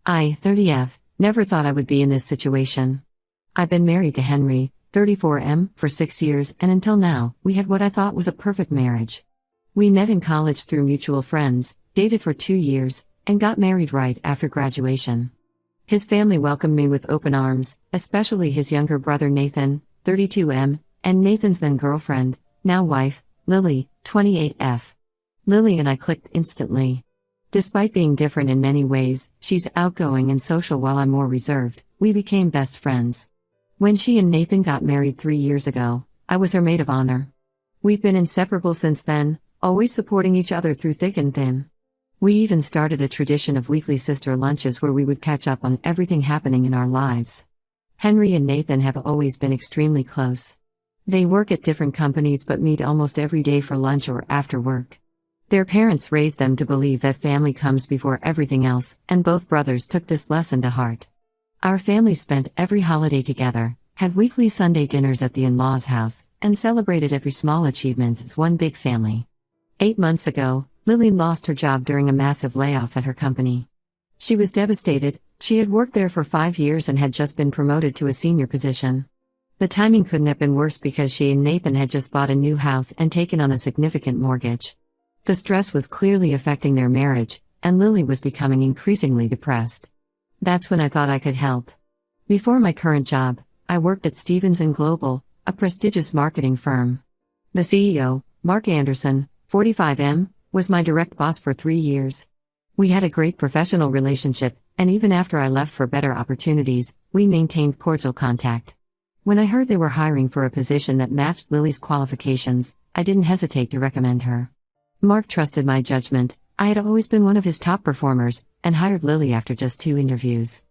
I, 30F, never thought I would be in this situation. I've been married to Henry, 34M, for 6 years, and until now, we had what I thought was a perfect marriage. We met in college through mutual friends, dated for 2 years, and got married right after graduation. His family welcomed me with open arms, especially his younger brother Nathan, 32M, and Nathan's then girlfriend, now wife, Lily, 28F. Lily and I clicked instantly. Despite being different in many ways, she's outgoing and social while I'm more reserved. We became best friends. When she and Nathan got married 3 years ago, I was her maid of honor. We've been inseparable since then, always supporting each other through thick and thin. We even started a tradition of weekly sister lunches where we would catch up on everything happening in our lives. Henry and Nathan have always been extremely close. They work at different companies but meet almost every day for lunch or after work. Their parents raised them to believe that family comes before everything else, and both brothers took this lesson to heart. Our family spent every holiday together, had weekly Sunday dinners at the in-laws' house, and celebrated every small achievement as one big family. 8 months ago, Lily lost her job during a massive layoff at her company. She was devastated. She had worked there for 5 years and had just been promoted to a senior position. The timing couldn't have been worse because she and Nathan had just bought a new house and taken on a significant mortgage. The stress was clearly affecting their marriage, and Lily was becoming increasingly depressed. That's when I thought I could help. Before my current job, I worked at Stevens & Global, a prestigious marketing firm. The CEO, Mark Anderson, 45M, was my direct boss for 3 years. We had a great professional relationship, and even after I left for better opportunities, we maintained cordial contact. When I heard they were hiring for a position that matched Lily's qualifications, I didn't hesitate to recommend her. Mark trusted my judgment. I had always been one of his top performers, and hired Lily after just 2 interviews.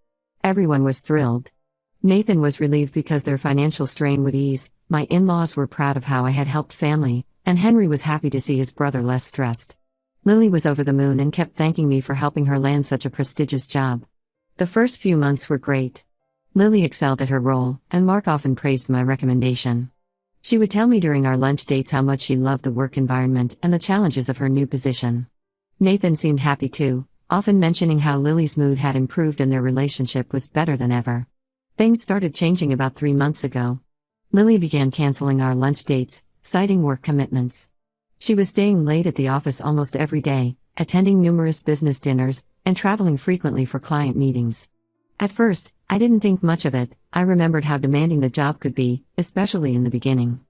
Everyone was thrilled. Nathan was relieved because their financial strain would ease, my in-laws were proud of how I had helped family, and Henry was happy to see his brother less stressed. Lily was over the moon and kept thanking me for helping her land such a prestigious job. The first few months were great. Lily excelled at her role, and Mark often praised my recommendation. She would tell me during our lunch dates how much she loved the work environment and the challenges of her new position. Nathan seemed happy too, often mentioning how Lily's mood had improved and their relationship was better than ever. Things started changing about 3 months ago. Lily began canceling our lunch dates, citing work commitments. She was staying late at the office almost every day, attending numerous business dinners, and traveling frequently for client meetings. At first, I didn't think much of it. I remembered how demanding the job could be, especially in the beginning.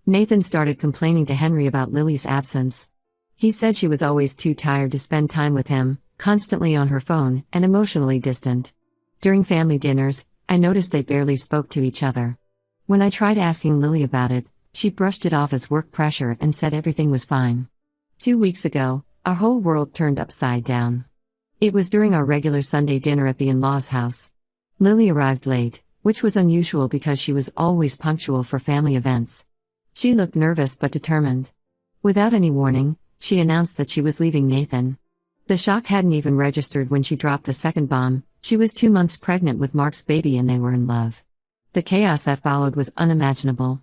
Nathan started complaining to Henry about Lily's absence. He said she was always too tired to spend time with him, constantly on her phone, and emotionally distant. During family dinners, I noticed they barely spoke to each other. When I tried asking Lily about it, she brushed it off as work pressure and said everything was fine. 2 weeks ago, our whole world turned upside down. It was during our regular Sunday dinner at the in-laws' house. Lily arrived late, which was unusual because she was always punctual for family events. She looked nervous but determined. Without any warning, she announced that she was leaving Nathan. The shock hadn't even registered when she dropped the second bomb. She was 2 months pregnant with Mark's baby and they were in love. The chaos that followed was unimaginable.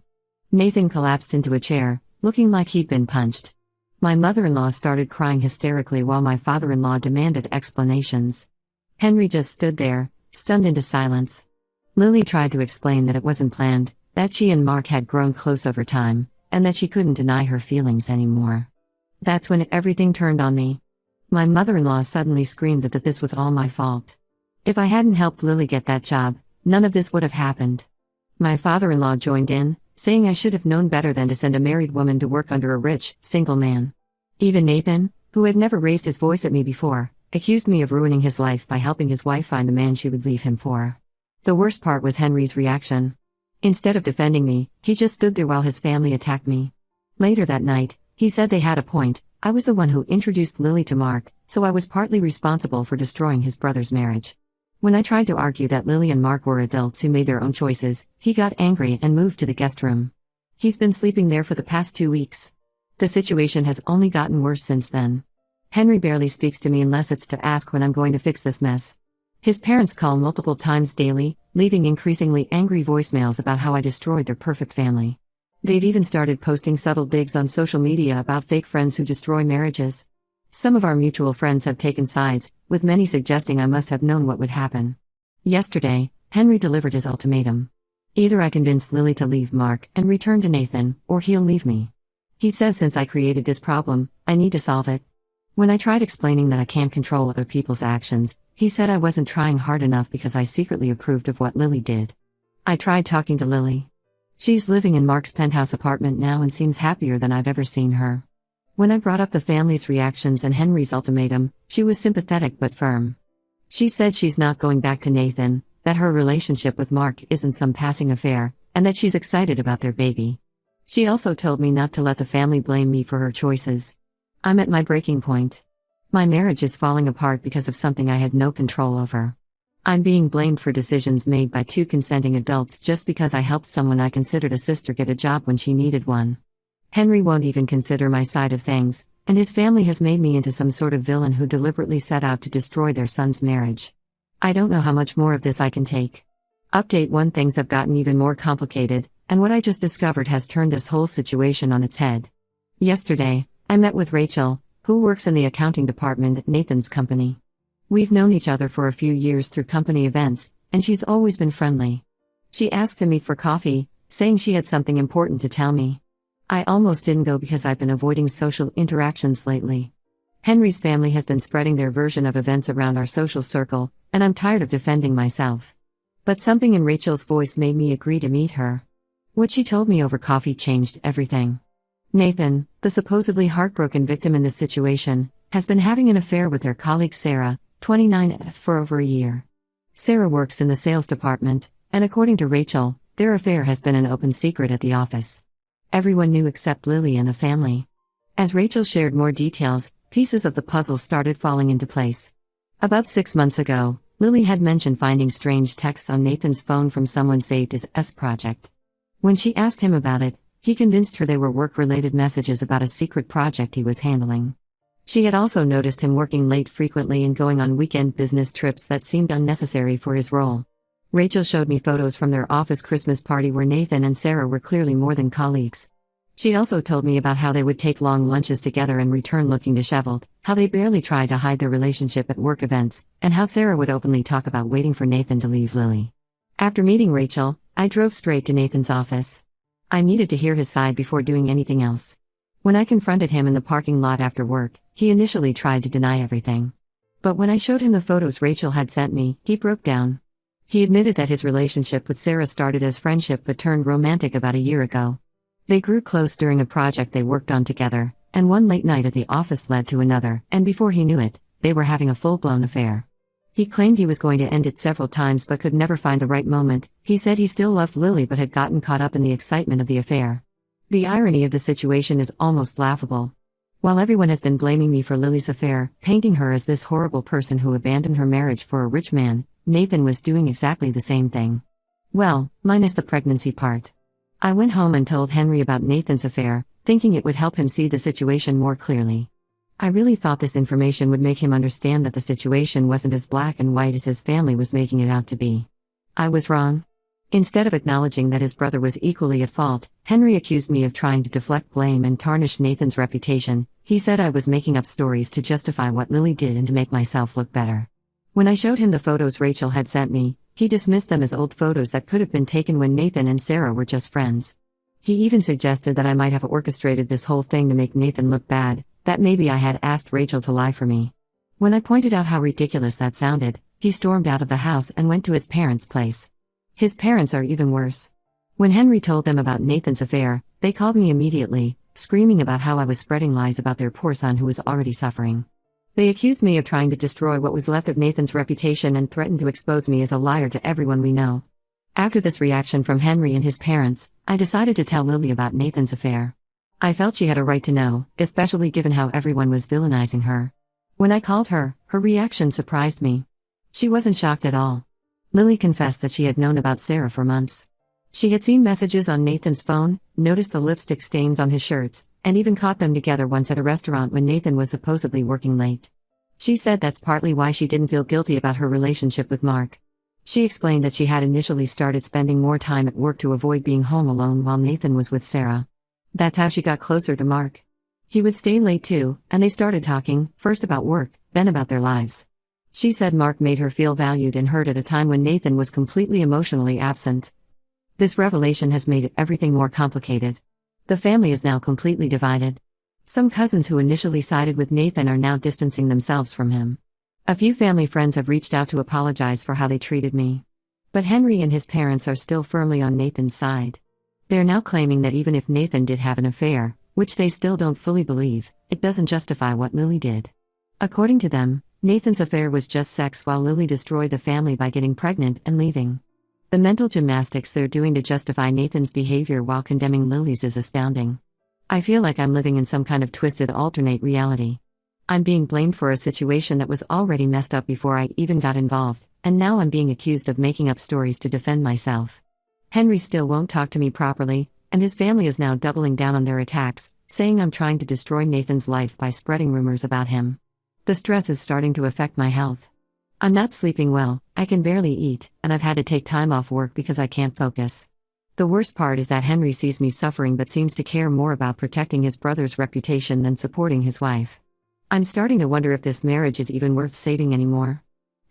Nathan collapsed into a chair, looking like he'd been punched. My mother-in-law started crying hysterically while my father-in-law demanded explanations. Henry just stood there, stunned into silence. Lily tried to explain that it wasn't planned, that she and Mark had grown close over time, and that she couldn't deny her feelings anymore. That's when everything turned on me. My mother-in-law suddenly screamed that this was all my fault. If I hadn't helped Lily get that job, none of this would have happened. My father-in-law joined in, saying I should have known better than to send a married woman to work under a rich, single man. Even Nathan, who had never raised his voice at me before, accused me of ruining his life by helping his wife find the man she would leave him for. The worst part was Henry's reaction. Instead of defending me, he just stood there while his family attacked me. Later that night, he said they had a point. I was the one who introduced Lily to Mark, so I was partly responsible for destroying his brother's marriage. When I tried to argue that Lily and Mark were adults who made their own choices, he got angry and moved to the guest room. He's been sleeping there for the past 2 weeks. The situation has only gotten worse since then. Henry barely speaks to me unless it's to ask when I'm going to fix this mess. His parents call multiple times daily, leaving increasingly angry voicemails about how I destroyed their perfect family. They've even started posting subtle digs on social media about fake friends who destroy marriages. Some of our mutual friends have taken sides, with many suggesting I must have known what would happen. Yesterday, Henry delivered his ultimatum. Either I convince Lily to leave Mark and return to Nathan, or he'll leave me. He says since I created this problem, I need to solve it. When I tried explaining that I can't control other people's actions, he said I wasn't trying hard enough because I secretly approved of what Lily did. I tried talking to Lily. She's living in Mark's penthouse apartment now and seems happier than I've ever seen her. When I brought up the family's reactions and Henry's ultimatum, she was sympathetic but firm. She said she's not going back to Nathan, that her relationship with Mark isn't some passing affair, and that she's excited about their baby. She also told me not to let the family blame me for her choices. I'm at my breaking point. My marriage is falling apart because of something I had no control over. I'm being blamed for decisions made by two consenting adults just because I helped someone I considered a sister get a job when she needed one. Henry won't even consider my side of things, and his family has made me into some sort of villain who deliberately set out to destroy their son's marriage. I don't know how much more of this I can take. Update 1: Things have gotten even more complicated, and what I just discovered has turned this whole situation on its head. Yesterday, I met with Rachel, who works in the accounting department at Nathan's company. We've known each other for a few years through company events, and she's always been friendly. She asked to meet for coffee, saying she had something important to tell me. I almost didn't go because I've been avoiding social interactions lately. Henry's family has been spreading their version of events around our social circle, and I'm tired of defending myself. But something in Rachel's voice made me agree to meet her. What she told me over coffee changed everything. Nathan, the supposedly heartbroken victim in this situation, has been having an affair with their colleague Sarah, 29, for over a year. Sarah works in the sales department, and according to Rachel, their affair has been an open secret at the office. Everyone knew except Lily and the family. As Rachel shared more details, pieces of the puzzle started falling into place. About 6 months ago, Lily had mentioned finding strange texts on Nathan's phone from someone saved as S project. When she asked him about it, he convinced her they were work-related messages about a secret project he was handling. She had also noticed him working late frequently and going on weekend business trips that seemed unnecessary for his role. Rachel showed me photos from their office Christmas party where Nathan and Sarah were clearly more than colleagues. She also told me about how they would take long lunches together and return looking disheveled, how they barely tried to hide their relationship at work events, and how Sarah would openly talk about waiting for Nathan to leave Lily. After meeting Rachel, I drove straight to Nathan's office. I needed to hear his side before doing anything else. When I confronted him in the parking lot after work, he initially tried to deny everything. But when I showed him the photos Rachel had sent me, he broke down. He admitted that his relationship with Sarah started as friendship but turned romantic about a year ago. They grew close during a project they worked on together, and one late night at the office led to another, and before he knew it, they were having a full-blown affair. He claimed he was going to end it several times but could never find the right moment. He said he still loved Lily but had gotten caught up in the excitement of the affair. The irony of the situation is almost laughable. While everyone has been blaming me for Lily's affair, painting her as this horrible person who abandoned her marriage for a rich man, Nathan was doing exactly the same thing. Well, minus the pregnancy part. I went home and told Henry about Nathan's affair, thinking it would help him see the situation more clearly. I really thought this information would make him understand that the situation wasn't as black and white as his family was making it out to be. I was wrong. Instead of acknowledging that his brother was equally at fault, Henry accused me of trying to deflect blame and tarnish Nathan's reputation. He said I was making up stories to justify what Lily did and to make myself look better. When I showed him the photos Rachel had sent me, he dismissed them as old photos that could have been taken when Nathan and Sarah were just friends. He even suggested that I might have orchestrated this whole thing to make Nathan look bad, that maybe I had asked Rachel to lie for me. When I pointed out how ridiculous that sounded, he stormed out of the house and went to his parents' place. His parents are even worse. When Henry told them about Nathan's affair, they called me immediately, screaming about how I was spreading lies about their poor son who was already suffering. They accused me of trying to destroy what was left of Nathan's reputation and threatened to expose me as a liar to everyone we know. After this reaction from Henry and his parents, I decided to tell Lily about Nathan's affair. I felt she had a right to know, especially given how everyone was villainizing her. When I called her, her reaction surprised me. She wasn't shocked at all. Lily confessed that she had known about Sarah for months. She had seen messages on Nathan's phone, noticed the lipstick stains on his shirts, and even caught them together once at a restaurant when Nathan was supposedly working late. She said that's partly why she didn't feel guilty about her relationship with Mark. She explained that she had initially started spending more time at work to avoid being home alone while Nathan was with Sarah. That's how she got closer to Mark. He would stay late too, and they started talking, first about work, then about their lives. She said Mark made her feel valued and heard at a time when Nathan was completely emotionally absent. This revelation has made everything more complicated. The family is now completely divided. Some cousins who initially sided with Nathan are now distancing themselves from him. A few family friends have reached out to apologize for how they treated me. But Henry and his parents are still firmly on Nathan's side. They're now claiming that even if Nathan did have an affair, which they still don't fully believe, it doesn't justify what Lily did. According to them, Nathan's affair was just sex while Lily destroyed the family by getting pregnant and leaving. The mental gymnastics they're doing to justify Nathan's behavior while condemning Lily's is astounding. I feel like I'm living in some kind of twisted alternate reality. I'm being blamed for a situation that was already messed up before I even got involved, and now I'm being accused of making up stories to defend myself. Henry still won't talk to me properly, and his family is now doubling down on their attacks, saying I'm trying to destroy Nathan's life by spreading rumors about him. The stress is starting to affect my health. I'm not sleeping well, I can barely eat, and I've had to take time off work because I can't focus. The worst part is that Henry sees me suffering but seems to care more about protecting his brother's reputation than supporting his wife. I'm starting to wonder if this marriage is even worth saving anymore.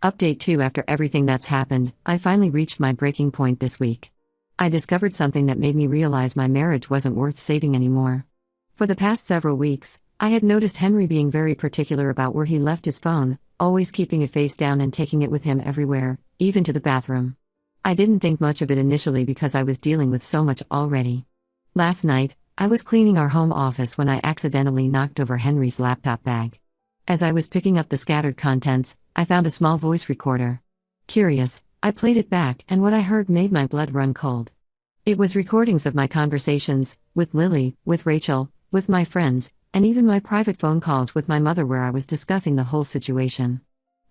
Update 2: After everything that's happened, I finally reached my breaking point this week. I discovered something that made me realize my marriage wasn't worth saving anymore. For the past several weeks, I had noticed Henry being very particular about where he left his phone, always keeping it face down and taking it with him everywhere, even to the bathroom. I didn't think much of it initially because I was dealing with so much already. Last night, I was cleaning our home office when I accidentally knocked over Henry's laptop bag. As I was picking up the scattered contents, I found a small voice recorder. Curious, I played it back, and what I heard made my blood run cold. It was recordings of my conversations, with Lily, with Rachel, with my friends, and even my private phone calls with my mother where I was discussing the whole situation.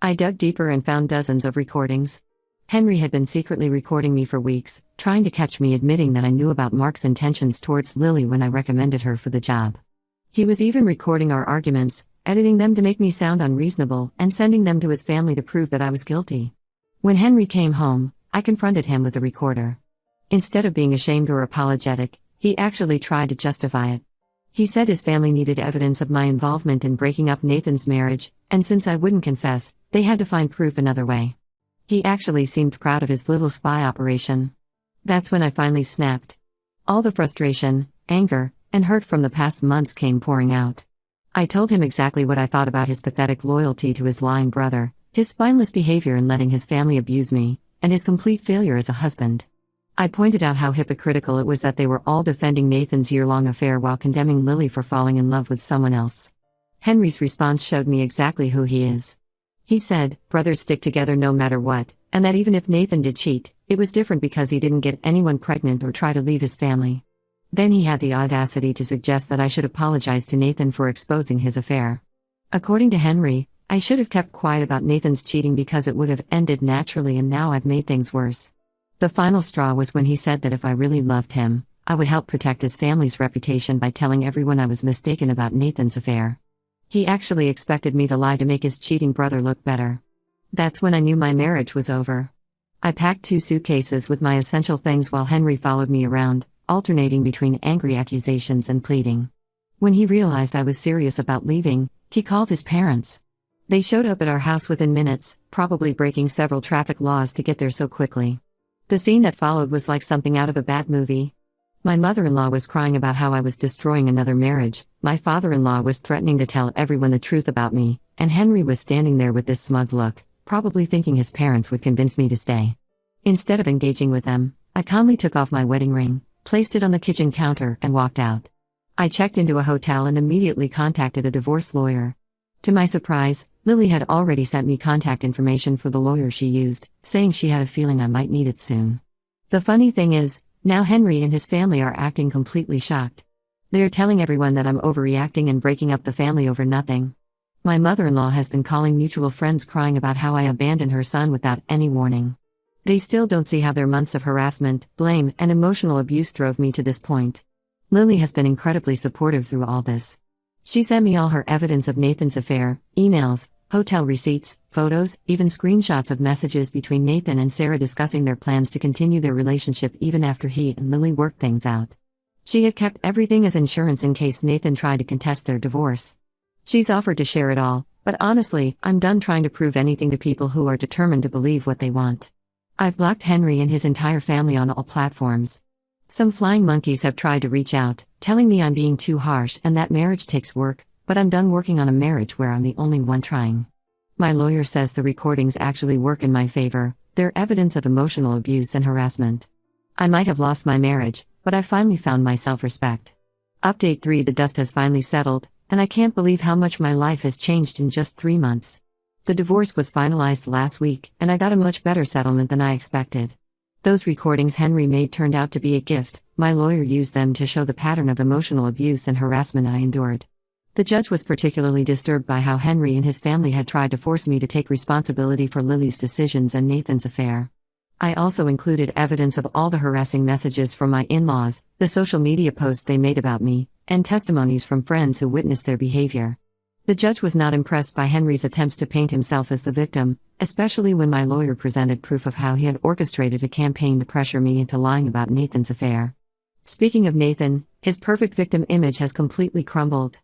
I dug deeper and found dozens of recordings. Henry had been secretly recording me for weeks, trying to catch me admitting that I knew about Mark's intentions towards Lily when I recommended her for the job. He was even recording our arguments, editing them to make me sound unreasonable, and sending them to his family to prove that I was guilty. When Henry came home, I confronted him with the recorder. Instead of being ashamed or apologetic, he actually tried to justify it. He said his family needed evidence of my involvement in breaking up Nathan's marriage, and since I wouldn't confess, they had to find proof another way. He actually seemed proud of his little spy operation. That's when I finally snapped. All the frustration, anger, and hurt from the past months came pouring out. I told him exactly what I thought about his pathetic loyalty to his lying brother, his spineless behavior in letting his family abuse me, and his complete failure as a husband. I pointed out how hypocritical it was that they were all defending Nathan's year-long affair while condemning Lily for falling in love with someone else. Henry's response showed me exactly who he is. He said, brothers stick together no matter what, and that even if Nathan did cheat, it was different because he didn't get anyone pregnant or try to leave his family. Then he had the audacity to suggest that I should apologize to Nathan for exposing his affair. According to Henry, I should have kept quiet about Nathan's cheating because it would have ended naturally, and now I've made things worse. The final straw was when he said that if I really loved him, I would help protect his family's reputation by telling everyone I was mistaken about Nathan's affair. He actually expected me to lie to make his cheating brother look better. That's when I knew my marriage was over. I packed 2 suitcases with my essential things while Henry followed me around, alternating between angry accusations and pleading. When he realized I was serious about leaving, he called his parents. They showed up at our house within minutes, probably breaking several traffic laws to get there so quickly. The scene that followed was like something out of a bad movie. My mother-in-law was crying about how I was destroying another marriage, my father-in-law was threatening to tell everyone the truth about me, and Henry was standing there with this smug look, probably thinking his parents would convince me to stay. Instead of engaging with them, I calmly took off my wedding ring, placed it on the kitchen counter, and walked out. I checked into a hotel and immediately contacted a divorce lawyer. To my surprise, Lily had already sent me contact information for the lawyer she used, saying she had a feeling I might need it soon. The funny thing is, now Henry and his family are acting completely shocked. They are telling everyone that I'm overreacting and breaking up the family over nothing. My mother-in-law has been calling mutual friends crying about how I abandoned her son without any warning. They still don't see how their months of harassment, blame, and emotional abuse drove me to this point. Lily has been incredibly supportive through all this. She sent me all her evidence of Nathan's affair, emails, hotel receipts, photos, even screenshots of messages between Nathan and Sarah discussing their plans to continue their relationship even after he and Lily worked things out. She had kept everything as insurance in case Nathan tried to contest their divorce. She's offered to share it all, but honestly, I'm done trying to prove anything to people who are determined to believe what they want. I've blocked Henry and his entire family on all platforms. Some flying monkeys have tried to reach out, telling me I'm being too harsh and that marriage takes work, but I'm done working on a marriage where I'm the only one trying. My lawyer says the recordings actually work in my favor. They're evidence of emotional abuse and harassment. I might have lost my marriage, but I finally found my self-respect. Update 3: The dust has finally settled, and I can't believe how much my life has changed in just 3 months. The divorce was finalized last week, and I got a much better settlement than I expected. Those recordings Henry made turned out to be a gift. My lawyer used them to show the pattern of emotional abuse and harassment I endured. The judge was particularly disturbed by how Henry and his family had tried to force me to take responsibility for Lily's decisions and Nathan's affair. I also included evidence of all the harassing messages from my in-laws, the social media posts they made about me, and testimonies from friends who witnessed their behavior. The judge was not impressed by Henry's attempts to paint himself as the victim, especially when my lawyer presented proof of how he had orchestrated a campaign to pressure me into lying about Nathan's affair. Speaking of Nathan, his perfect victim image has completely crumbled.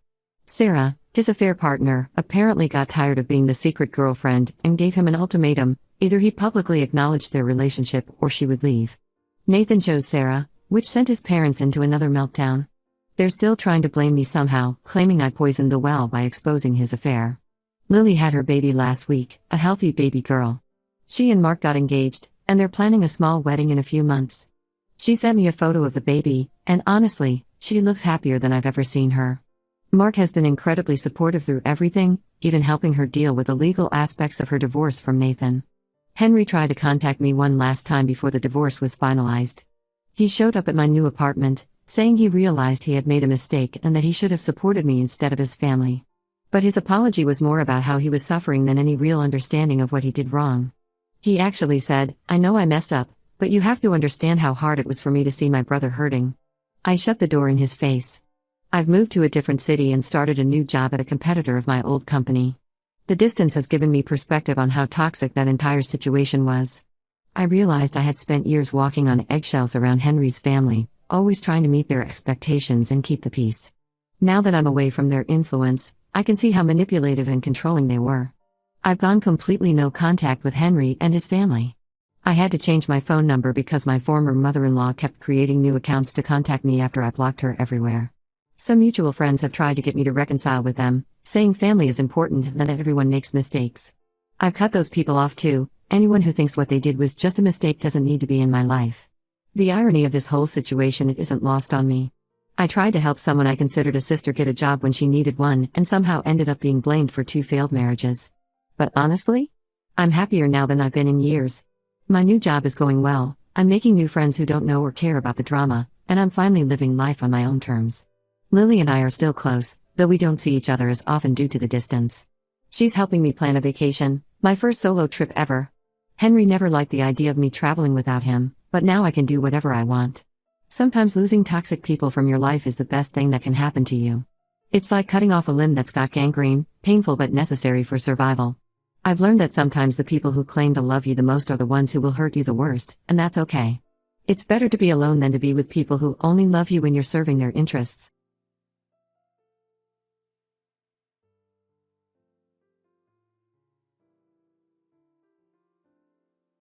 Sarah, his affair partner, apparently got tired of being the secret girlfriend and gave him an ultimatum: either he publicly acknowledged their relationship or she would leave. Nathan chose Sarah, which sent his parents into another meltdown. They're still trying to blame me somehow, claiming I poisoned the well by exposing his affair. Lily had her baby last week, a healthy baby girl. She and Mark got engaged, and they're planning a small wedding in a few months. She sent me a photo of the baby, and honestly, she looks happier than I've ever seen her. Mark has been incredibly supportive through everything, even helping her deal with the legal aspects of her divorce from Nathan. Henry tried to contact me one last time before the divorce was finalized. He showed up at my new apartment, saying he realized he had made a mistake and that he should have supported me instead of his family. But his apology was more about how he was suffering than any real understanding of what he did wrong. He actually said, "I know I messed up, but you have to understand how hard it was for me to see my brother hurting." I shut the door in his face. I've moved to a different city and started a new job at a competitor of my old company. The distance has given me perspective on how toxic that entire situation was. I realized I had spent years walking on eggshells around Henry's family, always trying to meet their expectations and keep the peace. Now that I'm away from their influence, I can see how manipulative and controlling they were. I've gone completely no contact with Henry and his family. I had to change my phone number because my former mother-in-law kept creating new accounts to contact me after I blocked her everywhere. Some mutual friends have tried to get me to reconcile with them, saying family is important and that everyone makes mistakes. I've cut those people off too. Anyone who thinks what they did was just a mistake doesn't need to be in my life. The irony of this whole situation isn't lost on me. I tried to help someone I considered a sister get a job when she needed one and somehow ended up being blamed for 2 failed marriages. But honestly, I'm happier now than I've been in years. My new job is going well, I'm making new friends who don't know or care about the drama, and I'm finally living life on my own terms. Lily and I are still close, though we don't see each other as often due to the distance. She's helping me plan a vacation, my first solo trip ever. Henry never liked the idea of me traveling without him, but now I can do whatever I want. Sometimes losing toxic people from your life is the best thing that can happen to you. It's like cutting off a limb that's got gangrene, painful but necessary for survival. I've learned that sometimes the people who claim to love you the most are the ones who will hurt you the worst, and that's okay. It's better to be alone than to be with people who only love you when you're serving their interests.